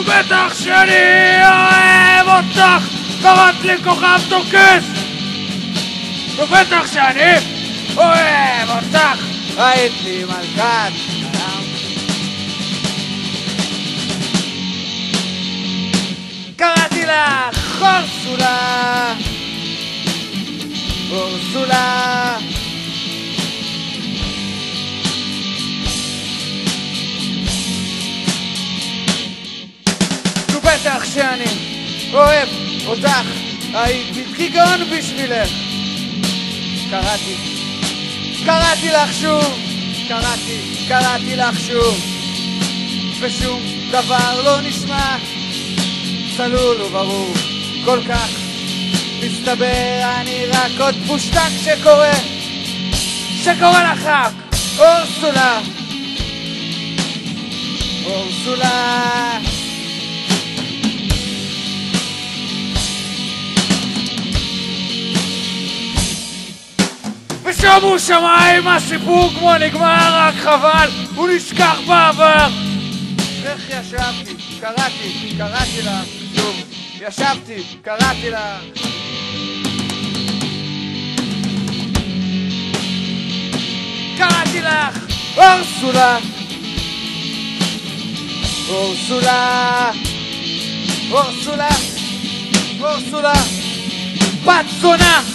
בטח שאני אוהב אותך, קראת לי כוכב תוקס. ובטח שאני אוהב אותך, היית לי מלכת העם. קראתי לך אורסולה, אורסולה. בטח שאני אוהב אותך, הייתי קיגון בשבילך. קראתי לך שוב, קראתי לך שוב, ושום דבר לא נשמע צלול וברור כל כך. מסתבר אני רק עוד פושטק שקורא לך רק אורסולה, אורסולה. ושומו שמיים, הסיפור כמו נגמר, רק חבל, הוא נשכח בעבר. איך ישבתי, קראתי לך שוב, ישבתי, קראתי לך. קראתי לך אורסולה, אורסולה, אורסולה, אורסולה, בת זונה.